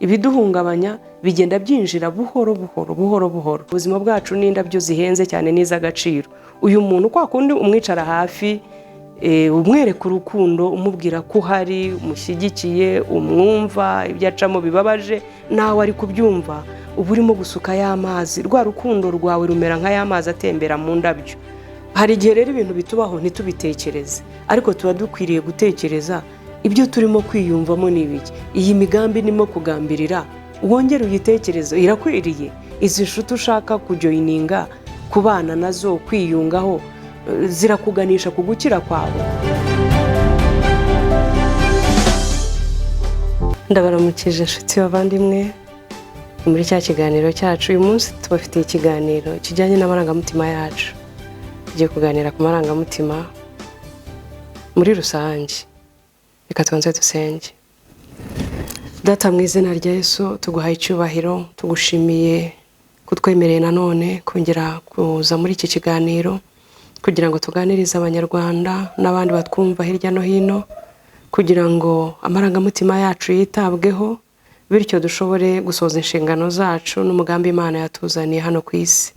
ibiduhungabanya bigenda byinjira buhoro buhoro. Ubuzima bwacu n'indabyo zihenze cyane n'iz'agaciro. Uyu muntu kwa kundi umwicara hafi umwereka urukundo, umubwira ko uhari, umushyigikiye, umwumva, ibyo acamo bibabaje, nawe ari kubyumva, uba urimo gusuka y'amazi. Rwa rukundo rwawe rumera nka y'amazi atembera mu ndabyo. Hari igihe rero ibintu bitubaho ntitubitekereze, ariko tuba dukwiriye gutekereza ibyo turimo kwiyumvamo n'ibiki. Iyi migambi nimo kugambirira wongere uyitekerezo, irakwiriye. Izi nshuti ushaka kujoyininga, kubana nazo, kwiyungaho, zirakuganisha ku gukira kwawe. Ndabaramukije inshuti bavandimwe muri cya kiganiro cyacu. Uyu munsi tubafitiye ikiganiro kijyanye n'amarangamutima yacu. Tugiye kuganira ku marangamutima muri rusange. Reka tubanze dusenge. Data, mu izina rya Yesu tuguhaye icyubahiro, tugushimiye kutwemereye nanone kongera kuza muri iki kiganiro kugira ngo tuganirize abanyarwanda n'abandi batwumva hirya no hino, kugira ngo amarangamutima yacu yitabweho, bityo dushobore gusoza inshingano zacu n'umugambi Imana yatuzaniye hano ku isi.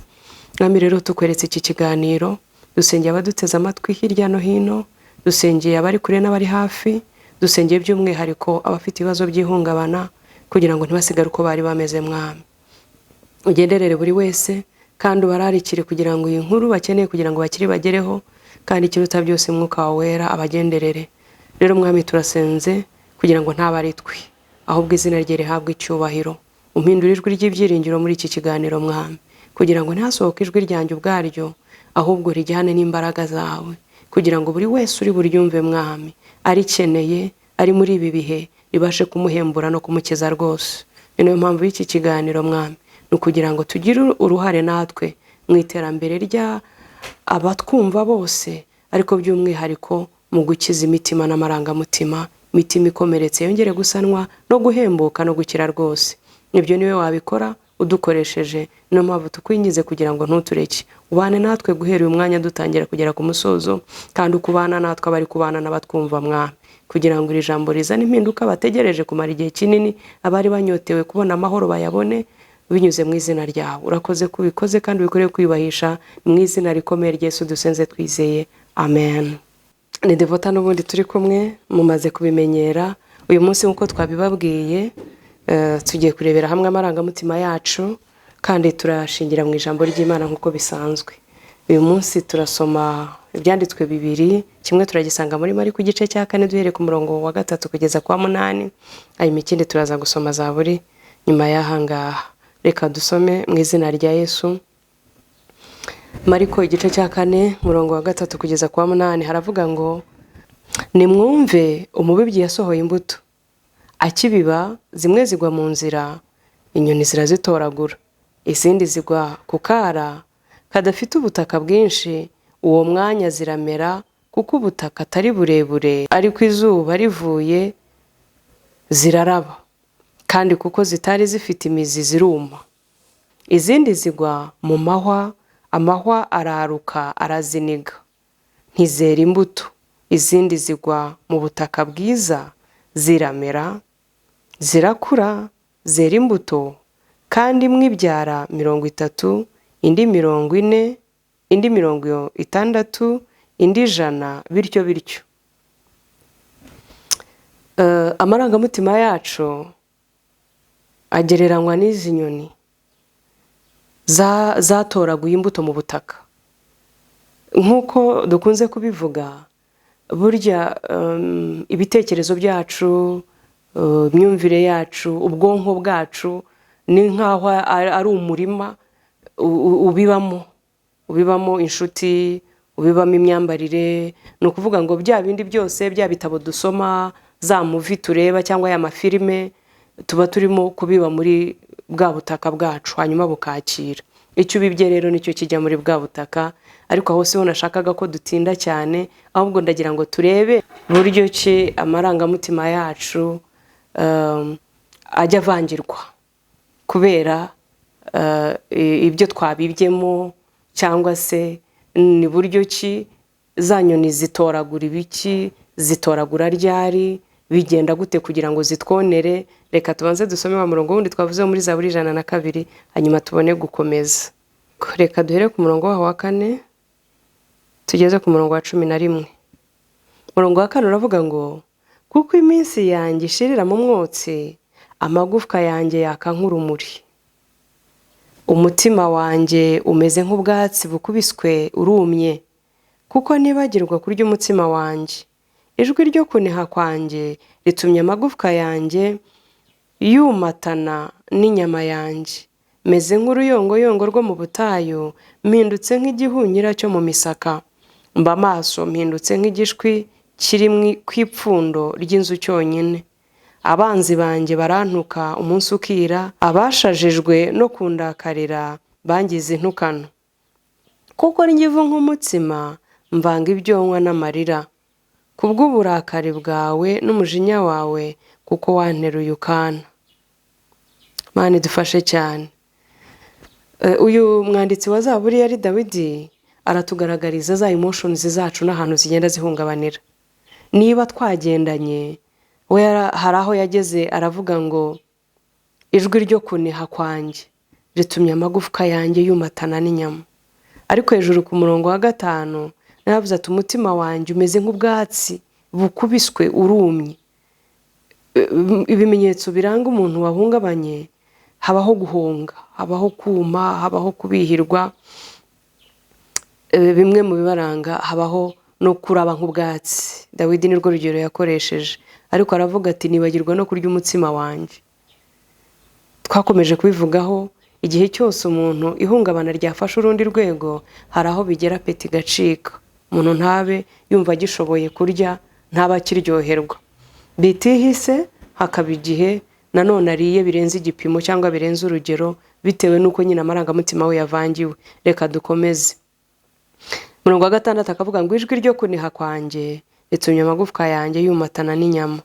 Mwami rero tukweretse iki kiganiro, dusengeye abaduteze amatwi hirya no hino, dusengeye abari kure n'abari hafi, dusengeye by'umwihariko abafite ibibazo by'ihungabana, kugira ngo ntibasigare uko bari bameze. Mwami ugenderere buri wese kandi ubararikire kugira ngo iyi nkuru bakeneye kugira ngo bakiri bagereho, kandi ikiruta byose Mwuka wawe wera abagenderere. Rero Mwami turasenze kugira ngo ntabari twe, ahubwo izina rye rihabwe icyubahiro. Umpindura ijwi ry'ibyiringiro muri iki kiganiro Mwami, kugira ngo ntihasohoke ijwi ryanjye ubwaryo, ahubwo rijyane n'imbaraga zawe, kugira ngo buri wese uri buryumve Mwami arikeneye, ari muri ibi bihe, ribashe kumuhembura no kumukiza rwose. Niyo mpamvu y'iki kiganiro Mwami, ni ukugira ngo tugire uruhare natwe mu iterambere rya abatwumva bose, ariko by'umwihariko mu gukiza imitima n'amarangamutima, imitima ikomeretse yongere gusanwa no guhembuka no gukira rwose. Nibyo niwe wabikora udukoresheje. Niyo mpamvu tukwingize kugira ngo ntutureke, ubane natwe guhera uyu mwanya dutangira kugera ku musozo, kandi ukubana natwe abari kubana n'abatwumva Mwami, kugira ngo iri jambo rizane impinduka bategereje kumara igihe kinini, abari banyotewe kubona amahoro bayabone, binyuze mu izina ryawe. Urakoze kubikoze kandi bikoreye kwiyubahisha, mu izina rikomeye rya Yesu dusenze twizeye, amen. Ni Devota n'ubundi turi kumwe, mumaze kubimenyera. Uyu munsi nk'uko twabibabwiye, tugiye kurebera hamwe amarangamutima yacu, kandi turashingira mu ijambo ry'Imana nk'uko bisanzwe. Uyu munsi turasoma ibyanditswe bibiri, kimwe turagisanga muri Mariko igice cya 4 duhere ku murongo wa 3 kugeza kwa 8, hanyuma ikindi turaza gusoma Zaburi nyuma y'ahangaha. Reka dusome mu izina rya Yesu. Mariko igice cya 4 murongo wa 3 kugeza kwa 8 haravuga ngo, nimwumve umubibyi yasohoye imbuto. Akibiba, zimwe zigwa mu nzira, inyoni zirazitoragura, izindi zigwa ku kara kadafite ubutaka bwinshi. Uwo mwanya ziramera kuko ubutaka atari burebure, ariko izuba rivuye ziraraba, kandi kuko zitari zifite imizi ziruma. Izindi zigwa mu mahwa, amahwa araruka araziniga, ntizera imbuto. Izindi zigwa mu butaka bwiza, ziramera, zirakura, zera imbuto, kandi imwe ibyara 30, indi 40, indi 60, indi 100, bityo bityo. Amarangamutima yacu agereranywa n'izi nyoni zatoraguye imbuto mu butaka. Nk'uko dukunze kubivuga, burya ibitekerezo byacu, imyumvire yacu, ubwonko bwacu ni nk'aho ari umurima ubibamo inshuti, ubibamo imyambarire. Ni ukuvuga ngo bya bindi byose, bya bitabo dusoma, za movie tureba cyangwa ya mafilime, tuba turimo kubiba muri bwa butaka bwacu, hanyuma bukakira. Icyo ubibye rero nicyo kijya muri bwa butaka. Ariko aho siho nashakaga ko dutinda cyane, ahubwo ndagira ngo turebe buryo ki amarangamutima yacu ajya avangirwa kubera ibyo twabibyemo, cyangwa se ni buryo ki za nyoni zitoragura ibiki, zitoragura ryari, bigenda gute kugira ngo zitwonere. Reka tubanze dusome wa murongo wundi twavuze muri Zaburi 102 hanyuma tubone gukomeza. Reka duhere ku murongo wa 4 tugeze ku murongo wa 11. Murongo wa 4 uravuga ngo kuko iminsi yanjye ishirira mu mwotsi, amagufwa yanjye yaka nk'urumuri. Umutima wanjye umeze nk'ubwatsi bukubiswe urumye, kuko nibagirwa kurya umutsima wanjye. Ijwi ryo kuniha kwanjye ritumye amagufwa yanjye yumatana n'inyama yanjye. Meze nk'uruyongoyongo rwo mu butayu, mpindutse nk'igihunyira cyo mu misaka. Mba maso mpindutse nk'igishwi kiri kw'ipfundo ry'inzu cyonyine. Abanzi banjye barantuka umunsi ukira, abashajijwe no kundakarira bangize intukano. Kuko ngivu nk'umutsima mvanga ibyonwa n'amarira, kubw'uburakari bwawe n'umujinya wawe, kuko wanteruye ukana. Mana idufashe cyane. Uyu mwanditsi wa Zaburi yari Dawidi, aratugaragariza za emotions zacu n'ahantu zigenda zihungabanira. Niba twagendanye, we hari aho yageze aravuga ngo ijwi ryo kuniha kwanjye ritumye amagufwa yanjye yumatana n'inyama. Ariko hejuru ku murongo wa 5 navuze ati umutima wanjye umeze nk'ubwatsi bukubiswe urumye. Ibimenyetso biranga umuntu wahungabanye, habaho guhunga, habaho kuma, habaho kubihirwa. Bimwe mu bibaranga habaho no kuraba nk'ubwatsi. Dawidi nirwo rugero yakoresheje, ariko aravuga ati nibagirwa no kurya umutsima wanjye. Twakomeje kubivugaho, igihe cyose umuntu ihungabana ryafashe urundi rwego, hari aho bigera peti gacika. Umuntu ntabe yumva agishoboye kurya, ntaba akiryoherwa. Bitihise hakaba igihe nanone ariye birenze igipimo cyangwa birenze urugero, bitewe n'uko nyine amarangamutima we yavangiwe. Reka dukomeze. Murongo wa 6 akavuga ngo ijwi ryo kuniha kwanjye ritumye amagufwa yanjye yumatana n'inyama.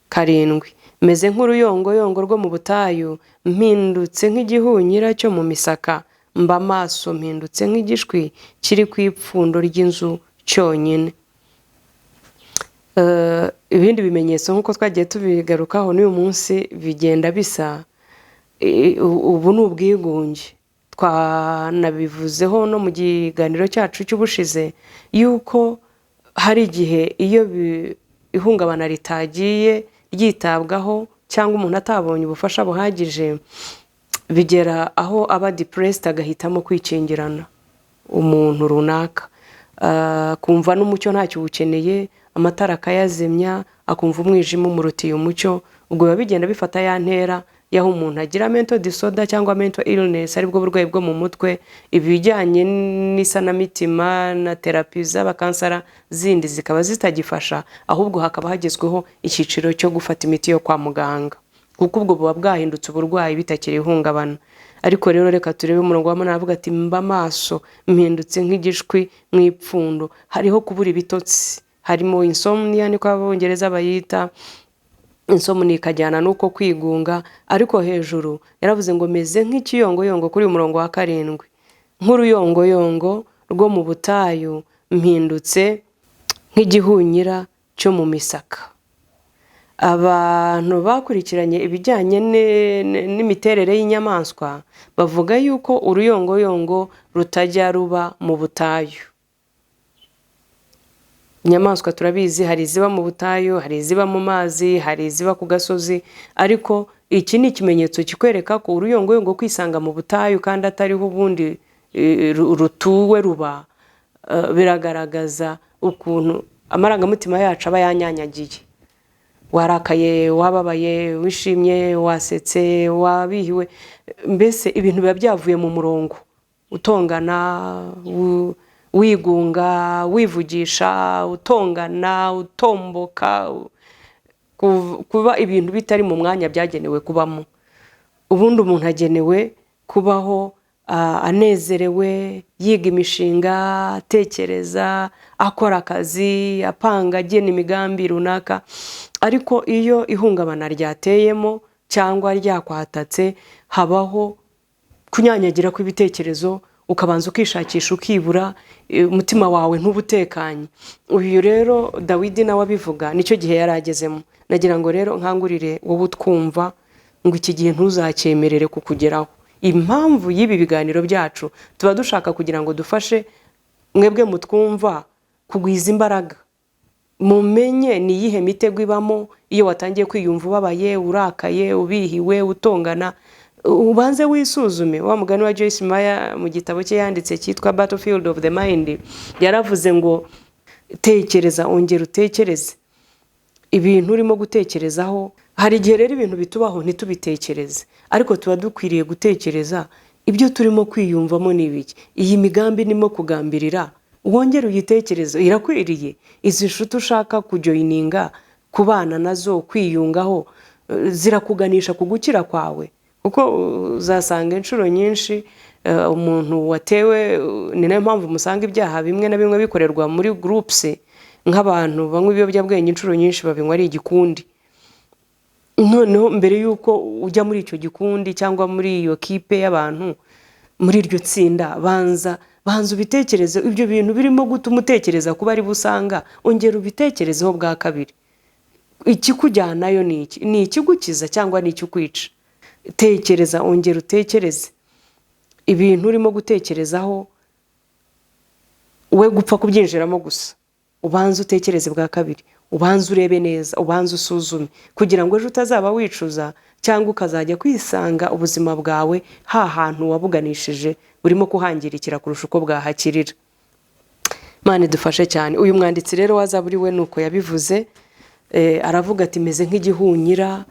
7 meze nk'uruyongoyongo rwo mu butayu, mpindutse nk'igihunyira cyo mu misaka. Mba maso mpindutse nk'igishwi kiri kw'ipfundo ry'inzu cyonyine. Ibindi bimenyetso nk'uko twagiye tubigarukaho n'uyu munsi bigenda bisa. Ubu ni ubwigunge. Twanabivuzeho no mu kiganiro cyacu cy'ubushize yuko hari igihe iyo ihungabana ritagiye ryitabwaho cyangwa umuntu atabonye ubufasha buhagije, bigera aho aba depressed agahitamo kwikingirana umuntu runaka. Kumva n'umucyo ntacyo ukeneye, amatara akayazimya, akumva umwijima umurutiye umucyo. Ubwo biba bigenda bifata ya ntera yaho umuntu agira mental disorder cyangwa mental illness, aribwo burwayi bwo mu mutwe. Ibijyanye n'isanamitima na therapy z'abakansara zindi zikaba zitagifasha, ahubwo hakaba hagezweho icyiciro cyo gufata imiti yo kwa muganga, kuko ubwo buba bwahindutse uburwayi bitakiri ihungabana. Ariko rero reka turebe umurongo wa 8 avuga ati mba maso mpindutse nk'igishwi mw'ipfundo. Hariho kubura ibitotsi, harimo insomnia niko abongereza bayita. Insomnia ikajyana nuko kwigunga, ariko hejuru yaravuze ngo meze nk'ikiyongoyongo kuri umurongo wa 7, nk'uruyongoyongo rwo mu butayu, mpindutse nk'igihunyira cyo mu misaka. Abantu bakurikiranye ibijyanye n'imiterere y'inyamaswa bavuga yuko uruyongoyongo rutajya ruba mu butayu. Inyamaswa turabizi, hari iziba mu butayu, hari iziba mu mazi, hari iziba ku gasozi, ariko iki ni ikimenyetso kikwereka ko uruyongoyongo kwisanga mu butayu kandi atariho ubundi rutuwe ruba, biragaragaza ukuntu amarangamutima yacu aba yanyanyagiye. Warakaye, wababaye, wishimye, wasetse, wabihiwe, mbese ibintu biba byavuye mu murongo. Utongana, wigunga, wivugisha, utongana, utomboka, kuba ibintu bitari mu mwanya byagenewe kubamo. Ubundi umuntu agenewe kubaho anezerewe, yiga imishinga, atekereza, akora akazi, apanga, agena imigambi runaka. Ariko iyo ihungabana ryateyemo cyangwa ryakwatatse, habaho kunyanyagira kw'ibitekerezo, ukabanza ukishakisha ukibura, umutima wawe ntubutekanye. Uyu rero Dawidi nawe abivuga nicyo gihe yari agezemo. Nagira ngo rero nkangurire wowe utwumva ngo iki gihe ntuzacyemerere kukugeraho. Impamvu y'ibi biganiro byacu tuba dushaka kugira ngo dufashe mwebwe mutwumva kugwiza imbaraga. Mumenye ni iyihe mitego ibamo iyo watangiye kwiyumva ubabaye, urakaye, ubihiwe, utongana. Ubanze wisuzume. Wa mugani wa Joyce Meyer mu gitabo cye yanditse cyitwa Battlefield of the Mind yaravuze ngo tekereza, ongera utekereze ibintu urimo gutekerezaho. Hari igihe rero ibintu bitubaho ntitubitekereze, ariko tuba dukwiriye gutekereza ibyo turimo kwiyumvamo n'ibiki. Iyi migambi nimo kugambirira wongere uyitekereze, irakwiriye. Izi nshuti ushaka kujoyininga, kubana nazo, kwiyungaho, zirakuganisha ku gukira kwawe. Kuko uzasanga inshuro nyinshi umuntu watewe, ni nayo mpamvu musanga ibyaha bimwe na bimwe bikorerwa muri groups, nk'abantu banywa ibiyobyabwenge inshuro nyinshi babinywa ari igikundi. Noneho mbere yuko ujya muri icyo gikundi cyangwa muri iyo kipe y'abantu, muri iryo tsinda, banza ubitekereze ibyo bintu birimo gutuma utekereza kuba ari busanga, ongera ubitekerezeho bwa kabiri. Ikikujyanayo ni iki? Ni ikigukiza cyangwa ni ikikwica? Tekereza, ongera utekereze ibintu urimo gutekerezaho, we gupfa kubyinjiramo gusa. Ubanza utekereze bwa kabiri, ubanza urebe neza, ubanza usuzume, kugira ngo ejo utazaba wicuza cyangwa ukazajya kwisanga ubuzima bwawe hantu wabuganishije burimo kuhangirikira kurusha uko bwahakirira. Imana idufashe cyane. Uyu mwanditsi rero wa Zaburi we nuko yabivuze, aravuga ati meze nk'igihunyira,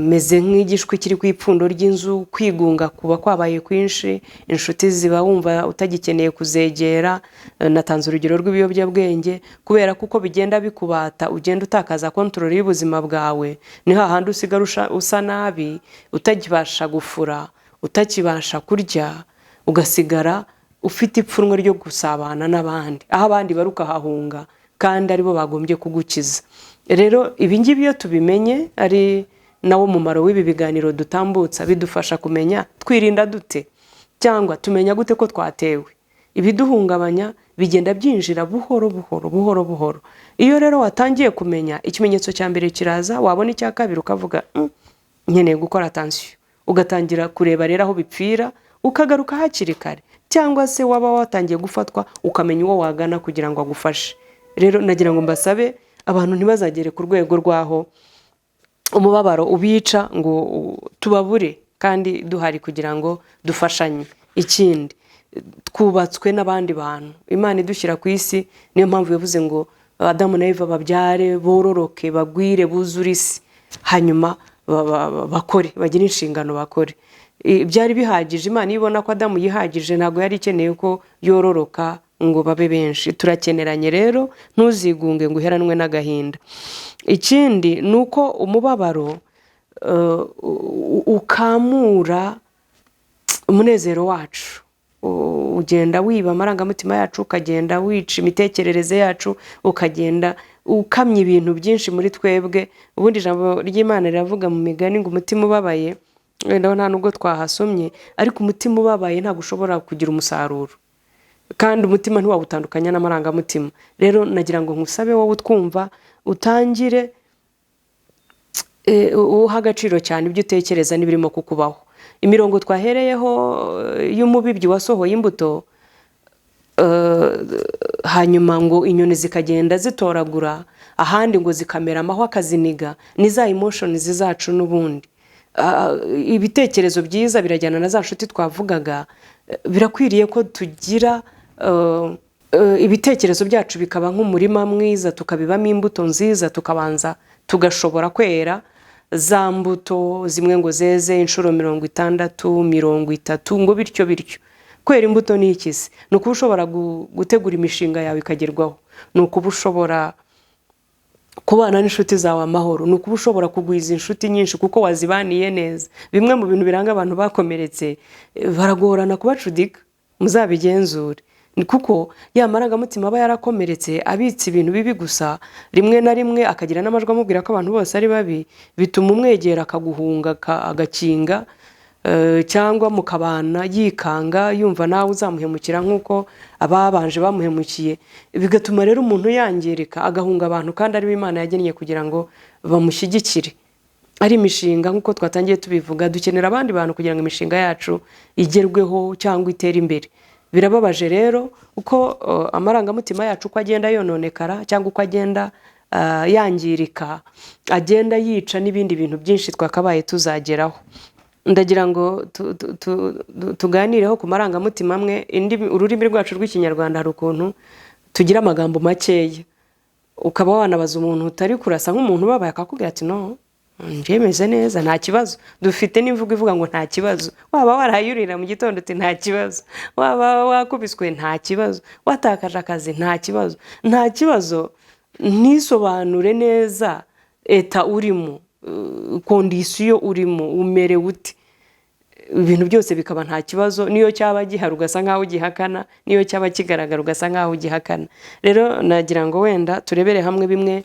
meze nk'igishwi kiri ku ipfundo ry'inzu, kwigunga kuba kwabaye kwinshi, inshuti ziba wumva utagikeneye kuzegera. Natanze urugero rw'ibiyobyabwenge, kubera kuko bigenda bikubata, ugenda utakaza control y'ubuzima bwawe, ni hahandi usigara usa nabi, utakibasha gufura, utakibasha kurya, ugasigara ufite ipfunwe ryo gusabana n'abandi, aho abandi baruka hahunga kandi aribo bagombye kugukiza. Rero ibi ngibi iyo tubimenye, ari nawo mumaro w'ibi biganiro dutambutsa, bidufasha kumenya twirinda dute cyangwa tumenya gute ko twatewe. Ibiduhungabanya bigenda byinjira buhoro buhoro. Iyo rero watangiye kumenya, ikimenyetso cya mbere kiraza, wabona icya kabiri ukavuga nkeneye gukora attention, ugatangira kureba rero aho bipfira, ukagaruka hakiri kare. Cyangwa se waba watangiye gufatwa, ukamenya uwo wagana kugira ngo agufashe. Rero nagira ngo mbasabe abantu ntibazagere ku rwego rwaho umubabaro ubica ngo tubabure kandi duhari kugira ngo dufashanye. Ikindi, twubatswe n'abandi bantu. Imana idushyira ku isi, niyo mpamvu yavuze ngo Adamu na Eva babyare, bororoke, bagwire, buzure isi, hanyuma bakore, bagire inshingano bakore. Byari bihagije. Imana ibona ko Adamu yihagije, ntabwo yari ikeneye ko yororoka ngo babe benshi. Turakeneranye rero, ntuzigunge ngo uheranwe n'agahinda. Ikindi nuko umubabaro ukamura umunezero wacu, ugenda wiba amarangamutima yacu, ukagenda wica imitekerereze yacu, ukagenda ukamya ibintu byinshi muri twebwe. Ubundi ijambo ry'Imana riravuga mu migani ngo umutima ubabaye, wenda nta nubwo twahasomye, ariko umutima ubabaye ntabwo ushobora kugira umusaruro, kandi umutima ntiwawutandukanya n'amarangamutima. Rero nagira ngo nkusabe wowe utwumva, utangire uha agaciro cyane ibyo utekereza n'ibirimo kukubaho. Imirongo twahereyeho y'umubibyi wasohoye imbuto, hanyuma ngo inyoni zikagenda zitoragura, ahandi ngo zikamera amahwa akaziniga, ni za emotions zacu n'ubundi. Ibitekerezo byiza birajyana na za nshuti twavugaga. Birakwiriye ko tugira ibitekerezo byacu bikaba nk'umurima mwiza, tukabibamo imbuto nziza, tukabanza tugashobora kwera za mbuto zimwe ngo zeze inshuro 60, 30, ngo bityo. Kwera imbuto ni iki se? Ni ukuba ushobora gutegura imishinga yawe ikagerwaho, ni ukuba ushobora kubana n'inshuti zawe amahoro, ni ukuba ushobora kugwiza inshuti nyinshi kuko wazibaniye neza. Bimwe mu bintu biranga abantu bakomeretse, baragorana kubacudika, muzabigenzure. Ni kuko ya marangamutima aba yarakomeretse, abitse ibintu bibi gusa, rimwe na rimwe akagira n'amajwi amubwira ko abantu bose ari babi, bituma umwegera akaguhunga, agakinga, cyangwa mukabana yikanga yumva nawe uzamuhemukira nk'uko ababanje bamuhemukiye, bigatuma rero umuntu yangirika agahunga abantu kandi ari Imana yagennye kugira ngo bamushyigikire. Ari imishinga nk'uko twatangiye tubivuga, dukenera abandi bantu kugira ngo imishinga yacu igerweho cyangwa itere imbere. Birababaje rero uko amarangamutima yacu uko agenda yononekara cyangwa uko agenda yangirika, agenda yica n'ibindi bintu byinshi twakabaye tuzageraho. Ndagira ngo tuganireho ku marangamutima amwe. Ururimi rwacu rw'ikinyarwanda hari ukuntu tugira amagambo makeya, ukaba wanabaza umuntu utari kurasa nk'umuntu ubabaye akakubwira ati no njemeze neza nta kibazo. Dufite n'imvugo ivuga ngo nta kibazo. Waba warayurira mu gitondo uti nta kibazo, waba wakubiswe nta kibazo, watakaje akazi nta kibazo. Nta kibazo ntisobanure neza eta urimo, kondisiyo urimo, umerewe ute. Ibintu byose bikaba nta kibazo, niyo cyaba gihari ugasa nkaho ugihakana, niyo cyaba kigaragara ugasa nkaho ugihakana. Rero nagira ngo wenda turebere hamwe bimwe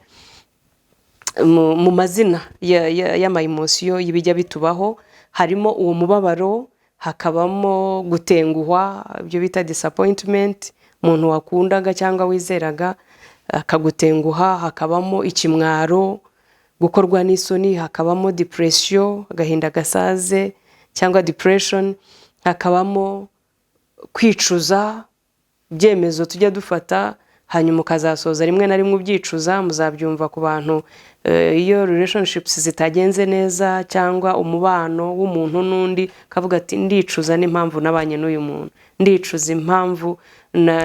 mu mazina y'amayimosiyo y'ibijya bitubaho. Harimo uwo mubabaro, hakabamo gutenguhwa, ibyo bita disappointment, umuntu wakundaga cyangwa wizeraga akagutenguha. Hakabamo ikimwaro, gukorwa n'isoni. Hakabamo depression, agahinda gasaze cyangwa depression. Hakabamo kwicuza, ibyemezo tujya dufata hanyuma ukazasoza rimwe na rimwe ubyicuza. Muzabyumva ku bantu iyo relationships zitagenze neza cyangwa umubano w'umuntu n'undi, kavuga ati ndicuza n'impamvu nabanye n'uyu muntu, ndicuza impamvu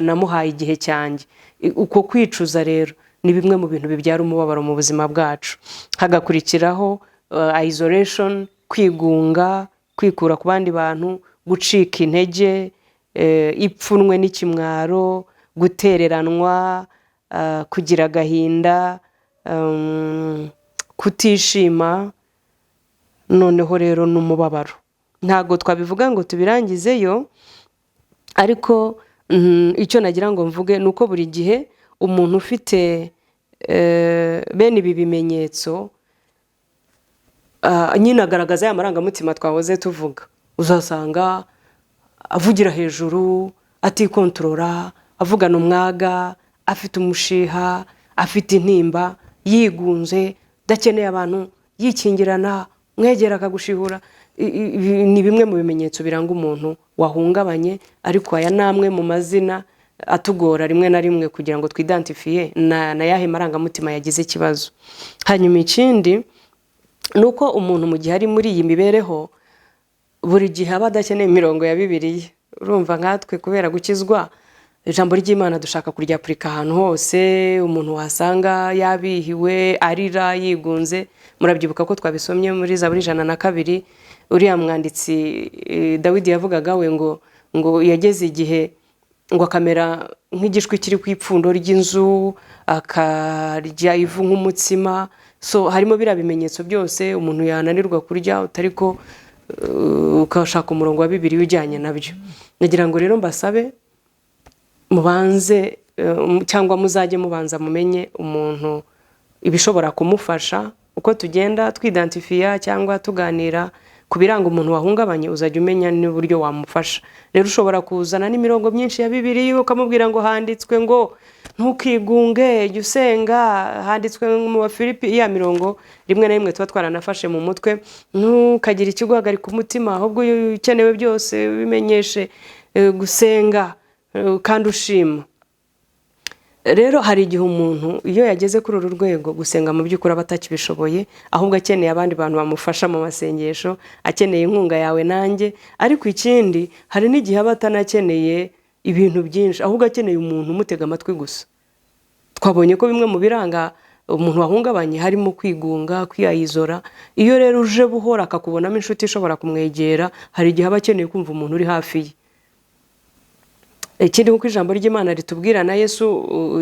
namuhaye igihe cyanjye. Uko kwicuza rero ni bimwe mu bintu bibyara umubabaro mu buzima bwacu. Hagakurikiraho isolation, kwigunga, kwikura ku bandi bantu, gucika intege, ipfunwe n'ikimwaro, gutereranwa, kugira agahinda, kutishima. Noneho rero n'umubabaro ntago twabivuga ngo tubirangizeyo, ariko icyo nagira ngo mvuge nuko buri gihe umuntu ufite bene ibi bimenyetso nyine agaragaza ya marangamutima twahoze tuvuga. Uzasanga avugira hejuru, atikontorora, avugana umwaga, afite umushiha, afite intimba, yigunze, dakeneye abantu, yikingirana, mwegera akagushihura. Ni bimwe mu bimenyetso biranga umuntu wahungabanye. Ariko aya namwe mu mazina atugora rimwe na rimwe kugira ngo twidentifie na yahe marangamutima yagize ikibazo. Hanyuma ikindi nuko umuntu mu gihe ari muri iyi mibereho buri gihe aba adakeneye imirongo ya Bibiliya. Urumva nkatwe kubera gukizwa, ijambo ry'Imana dushaka kuryapurika ahantu hose. Umuntu wasanga yabihiwe, arira, yigunze. Murabyibuka ko twabisomye muri Zaburi 102. Uriya mwanditsi Dawidi yavugaga we ngo yageze igihe ngo akamera nk'igishwi kiri ku ipfundo ry'inzu, akarya ivu nk'umutsima. So harimo biriya bimenyetso byose umuntu yananirwa kurya utariko ukashaka umurongo wa Bibiliya ujyanye nabyo. Nagira ngo rero mbasabe mubanze cyangwa muzajye mubanza mumenye umuntu ibishobora kumufasha. Uko tugenda twidentifia cyangwa tuganira ku biranga umuntu wahungabanye, uzajya umenya n'uburyo wamufasha. Rero ushobora kuzana n'imirongo myinshi ya Bibiliya ukamubwira ngo handitswe ngo ntukigunge, jya usenga, handitswe mu Bafilipi. Iya mirongo rimwe na rimwe tuba twaranafashe mu mutwe. Ntukagire ikiguhagarika umutima, ahubwo ukenewe byose bimenyeshe gusenga kandi ushima. Rero hari igihe umuntu iyo yageze kuri uru rwego gusenga mu by'ukuri aba atakibishoboye, ahubwo akeneye abandi bantu bamufasha mu masengesho, akeneye inkunga yawe nanjye. Ariko ikindi hari n'igihe aba atanakeneye ibintu byinshi, ahubwo akeneye umuntu umutega amatwi gusa. Twabonye ko bimwe mu biranga umuntu wahungabanye harimo kwigunga, kwiyayizora. Iyo rero uje buhora akakubonamo inshuti ishobora kumwegera, hari igihe aba akeneye kumva umuntu uri hafi ye. Ikindi kuko ijambo ry'Imana ritubwira na Yesu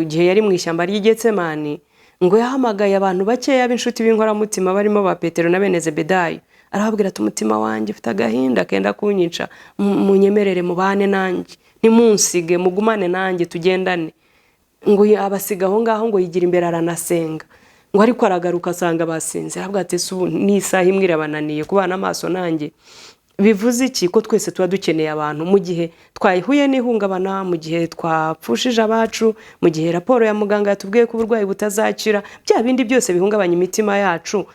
igihe yari mu ishyamba ry'Igetsemani ngo yahamagaye abantu bakeya b'inshuti b'inkoramutima barimo ba Petero na bene Zebedayo. Arababwira ati umutima wanjye ufite agahinda kenda kunyica, munyemerere mubane nanjye, ntimunsige, mugumane nanjye tugendane. Ngo abasiga aho ngaho ngo yigira imbere aranasenga. Ngo ariko aragaruka asanga basinze. Arabwira ati ubu ni isaha imwe irabananiye kubana amaso nanjye. bivuze iki? Ko twese tuba dukeneye abantu mu gihe twahuye n'ihungabana, mu gihe twapfushije abacu, mu gihe raporo ya muganga yatubwiye ko uburwayi butazakira, bya bindi byose bihungabanya imitima yacu,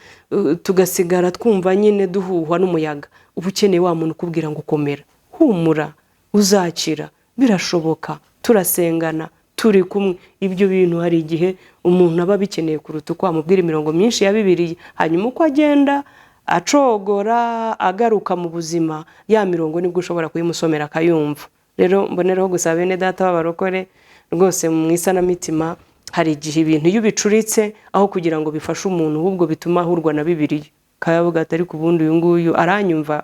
tugasigara twumva nyine duhuhwa n'umuyaga. Uba ukeneye wa muntu ukubwira ngo komera, humura, uzakira, birashoboka, turasengana, turi kumwe. Ibyo bintu hari igihe umuntu aba bikeneye kuruta uko wamubwira imirongo myinshi ya Bibiliya, hanyuma uko agenda acogora agaruka mu buzima, ya mirongo nibwo ushobora kuyimusomera akayumva. Rero mbonereho gusaba bene data b'abarokore rwose mu isanamitima, hari igihe ibintu iyo bicuritse aho kugira ngo bifashe umuntu, ahubwo bituma ahurwa na Bibiliya, kayavuga ati ariko ubundi uyu nguyu aranyumva.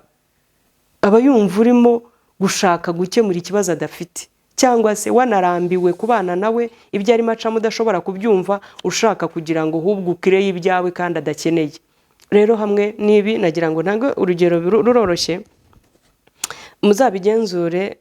Aba yumva urimo gushaka gukemura ikibazo adafite, cyangwa se wanarambiwe kubana nawe ibyo arimo acamo udashobora kubyumva, ushaka kugira ngo ahubwo ukireye ibyawe kandi adakeneye. Rero hamwe n'ibi nagira ngo ntange urugero ruroroshye, muzabigenzure.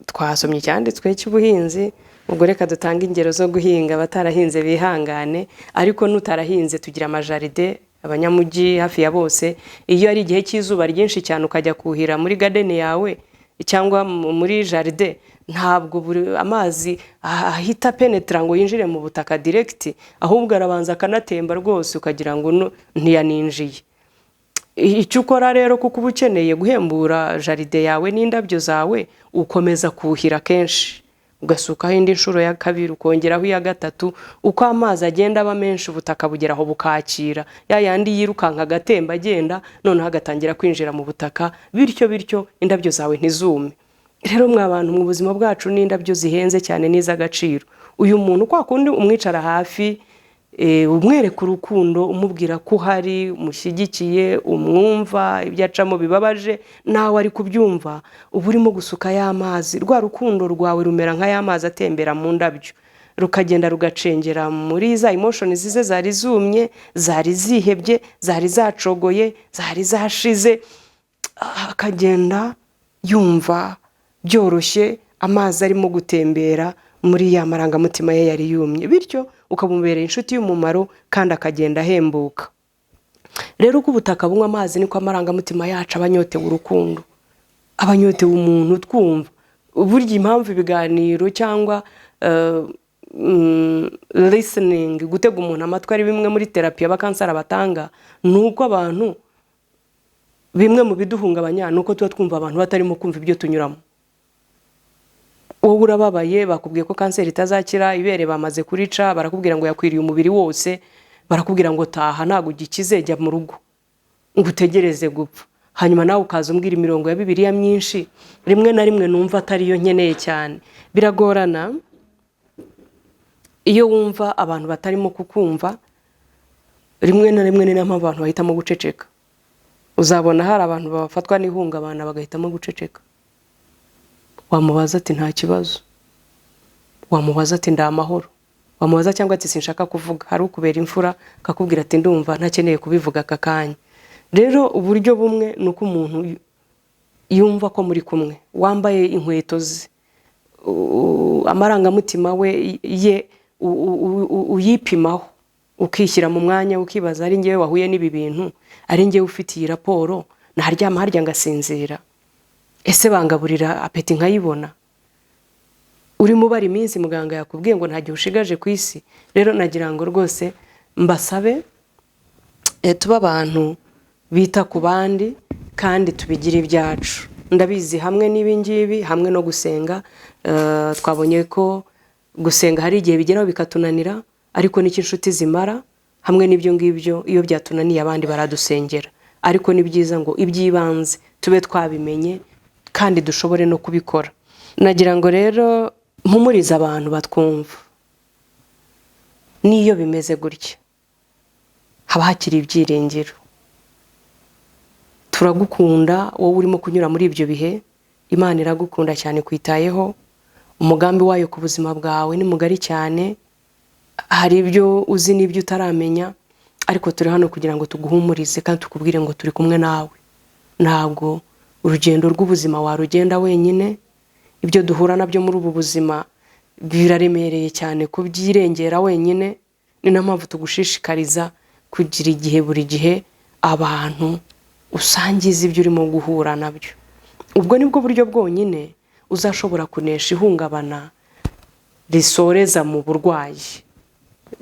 Twasomye icyanditswe cy'ubuhinzi, ubwo reka dutanga ingero zo guhinga, batarahinze bihangane, ariko nutarahinze tugira amajaride, abanyamujyi hafi ya bose. Iyo ari igihe cy'izuba ryinshi cyane ukajya kuhira muri garden yawe cyangwa muri jaride, ntabwo amazi ahita penetra ngo yinjire mu butaka direct, ahubwo arabanza akanatemba rwose ukagira ngo ntiyaninjiye. Icyo ukora rero kuko uba ukeneye guhembura jaride yawe n'indabyo zawe, ukomeza kuhira kenshi, ugasukaho indi nshuro ya kabiri, ukongeraho iya gatatu. Uko amazi agenda aba menshi, ubutaka bugeraho bukakira ya yandi yirukanka agatemba agenda, noneho agatangira kwinjira mu butaka, bityo indabyo zawe ntizume. Rero mwa bantu, mu buzima bwacu n'indabyo zihenze cyane n'iz'agaciro. Uyu muntu kwa kundi umwicara hafi, umwereka urukundo, umubwira ko uhari, umushyigikiye, umwumva, ibyo acamo bibabaje nawe ari kubyumva, uba urimo gusuka y'amazi. Rwa rukundo rwawe rumera nka y'amazi atembera mu ndabyo, rukagenda rugacengera muri za emotions zize zari zumye, zari zihebye, zari zacogoye, zari zashize, akagenda yumva byoroshye amazi arimo gutembera muri ya marangamutima ye yari yumye, bityo ukamubereye inshuti y'umumaro kandi akagenda ahembuka. Rero uko ubutaka bunywa amazi niko amarangamutima yacu abanyotewe urukundo, abanyotewe umuntu twumva. Burya impamvu ibiganiro cyangwa listening, gutega umuntu amatwi, ari bimwe muri terapi y'abakansara batanga, nuko abantu bimwe mu biduhungabanya nuko tuba twumva abantu batarimo kumva ibyo tunyuramo. Wowe urababaye, bakubwiye ko kanseri itazakira, ibere bamaze kurica, barakubwira ngo yakwiriye umubiri wose, barakubwira ngo taha ntago ugikize, jya mu rugo ngo utegereze gupfa. Hanyuma nawe ukaza umbwira imirongo ya Bibiliya myinshi, rimwe na rimwe numva atari yo nkeneye cyane. Biragorana iyo wumva abantu batarimo kukumva, rimwe na rimwe ni naho abantu bahitamo guceceka. Uzabona hari abantu bafatwa n'ihungabana bagahitamo guceceka. Wamubaza ati nta kibazo, wamubaza ati ndamahoro, wamubaza cyangwa ati sinshaka kuvuga, hari ukubera imfura akakubwira ati ndumva ntakeneye kubivuga aka kanya. Rero uburyo bumwe nuko umuntu yumva ko muri kumwe, wambaye inkweto ze, amarangamutima we ye uyipimaho, ukishyira mu mwanya, ukibaza ari ngewe wahuye n'ibi bintu, ari ngewe ufite iyi raporo, naharyama harya ngasinzira, ese bangaburira apeti nkayibona. Urimo bari iminsi muganga yakubwiye ngo nta gihe ushigaje ku isi. Rero nagira ngo rwose mbasabe tuba abantu bita ku bandi kandi tubigira ibyacu. Ndabizi hamwe n'ibingibi, hamwe no gusenga, twabonye ko gusenga hari igihe bigeraho bikatunanira, ariko n'iki inshuti zimara. Hamwe n'ibyo ngibyo iyo byatunaniye abandi baradusengera, ariko ni byiza ngo ibyibanze tube twabimenye kandi dushobore no kubikora. Nagira ngo rero mpumuriza abantu batwumva, niyo bimeze gutya haba hakiri ibyiringiro. Turagukunda wowe urimo kunyura muri ibyo bihe, Imana iragukunda cyane, kwitayeho. Umugambi wayo ku buzima bwawe ni mugari cyane, hari ibyo uzi n'ibyo utaramenya, ariko turi hano kugira ngo tuguhumurize kandi tukubwire ngo turi kumwe nawe. Ntabwo urugendo rw'ubuzima warugenda wenyine, ibyo duhura nabyo muri ubu buzima biraremereye cyane kubyirengera wenyine. Ni na mpamvu tugushishikariza kugira igihe, buri gihe abantu usangiza ibyo urimo guhura nabyo. ubwo nibwo buryo bwonyine uzashobora kunesha ihungabana risoreza mu burwayi.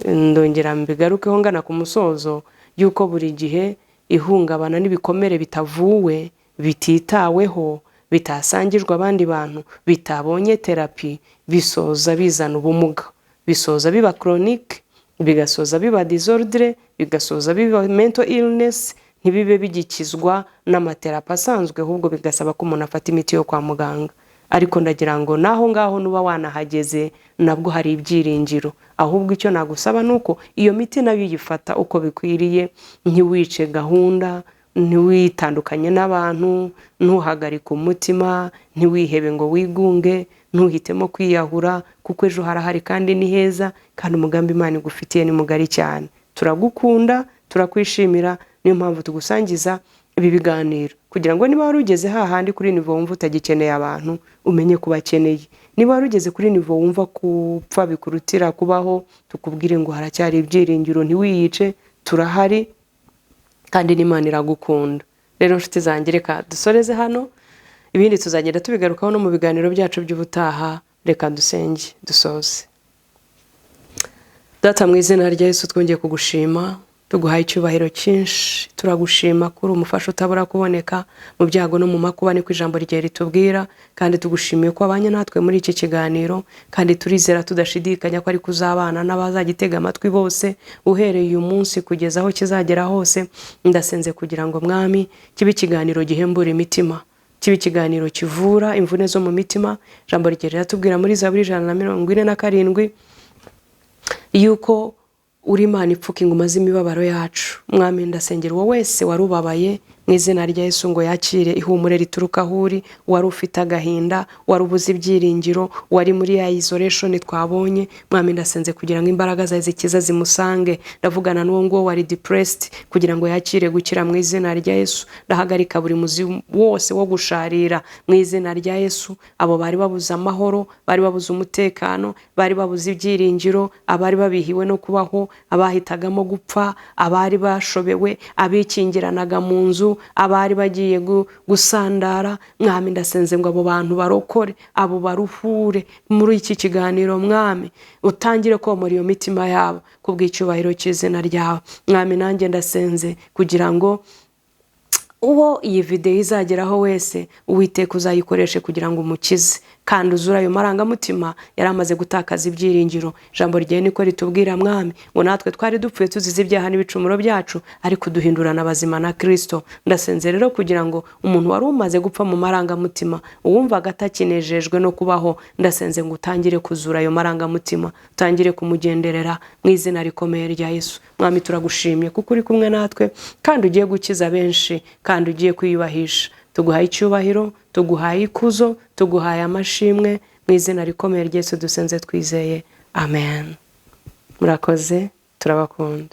Ndongera mbigarukeho ngana ku musozo yuko buri gihe ihungabana n'ibikomere bitavuwe, bititaweho, bitasangijwe abandi bantu, bitabonye terapi, bisoza bizana ubumuga, bisoza biba chronique, bigasoza biba disorder, bigasoza biba mental illness, ntibibe bigikizwa n'amaterapi asanzwe, ahubwo bigasaba ko umuntu afata imiti yo kwa muganga. Ariko ndagira ngo naho ngaho nuba wanahageze nabwo hari ibyiringiro, ahubwo icyo nagusaba nuko iyo miti nayo uyifata uko bikwiriye, ntiwice gahunda, ntiwitandukanye n'abantu, ntuhagarike umutima, ntiwihebe ngo wigunge, ntuhitemo kwiyahura, kuko ejo harahari kandi ni heza, kandi umugambi Imana igufitiye ni mugari cyane. Turagukunda, turakwishimira, niyo mpamvu tugusangiza ibi biganiro, kugira ngo niba warugeze hahandi kuri nivo wumva utagikeneye abantu, umenye kubakeneye. Niba warugeze kuri nivo wumva kupfa bikurutira kubaho, tukubwire ngo haracyari ibyiringiro, ntiwiyice, turahari kandi n'Imana iragukunda. Rero nshuti zanjye, reka dusoreze hano, ibindi tuzagenda tubigarukaho no mu biganiro byacu by'ubutaha. Reka dusenge dusoze. Data, mu izina rya Yesu twongeye kugushima, tuguhaye icyubahiro cyinshi, turagushima kuri umufasha utabura kuboneka mu byago no mu makuba, niko ijambo rye ritubwira, kandi tugushimiye ko abanye natwe muri iki kiganiro, kandi turizera tudashidikanya ko ari kuzabana n'abazagitega amatwi bose, uhereye uyu munsi kugeza aho kizagera hose. Ndasenze kugira ngo Mwami kibe ikiganiro gihembura imitima, kibe ikiganiro kivura imvune zo mu mitima. Ijambo rye riratubwira muri Zaburi 147 yuko uri Imana ipfuka inguma z'imibabaro yacu. Mwami, ndasengera uwo wese warubabaye mu izina rya Yesu ngo yakire ihumure rituruka aho uri, wari ufite agahinda, wari ubuze ibyiringiro, wari muri ya isolation twabonye. Mwami, ndasenze kugira ngo imbaraga zawe zikiza zimusange. Ndavugana n'uwo ngo wari depressed kugira ngo yakire gukira mu izina rya Yesu. Ndahagarika buri muzi wose wo gusharira mu izina rya Yesu. Abo bari babuze amahoro, bari babuze umutekano, bari babuze ibyiringiro, abari babihiwe no kubaho, abahitagamo gupfa, abari bashobewe, abikingiranaga mu nzu, abari bagiye gusandara. Mwami, ndasenze ngo abo bantu barokore, abo baruhure muri iki kiganiro. Mwami, utangire komora iyo mitima yabo kubw'icyubahiro cy'izina ryawe. Mwami, nanjye ndasenze kugira ngo uwo iyi video izageraho wese, Uwiteka uzayikoreshe kugira ngo umukize, kandi uzura ayo marangamutima yari amaze gutakaza ibyiringiro. Ijambo rye niko ritubwira Mwami ngo natwe twari dupfuye tuzize ibyaha n'ibicumuro byacu, ariko duhindurana abazima na Kristo. Ndasenze rero kugira ngo umuntu wari umaze gupfa mu marangamutima, uwumvaga atakinejejwe no kubaho, ndasenze ngo utangire kuzura ayo marangamutima, utangire kumugenderera mu izina rikomeye rya Yesu. Mwami, turagushimye kuko uri kumwe natwe, kandi ugiye gukiza benshi, kandi ugiye kwiyubahisha. Tuguhaye icyubahiro, tuguhaye ikuzo, tuguhaye amashimwe, mu izina rikomeye rya Yesu dusenze twizeye, amen. Murakoze, turabakunda.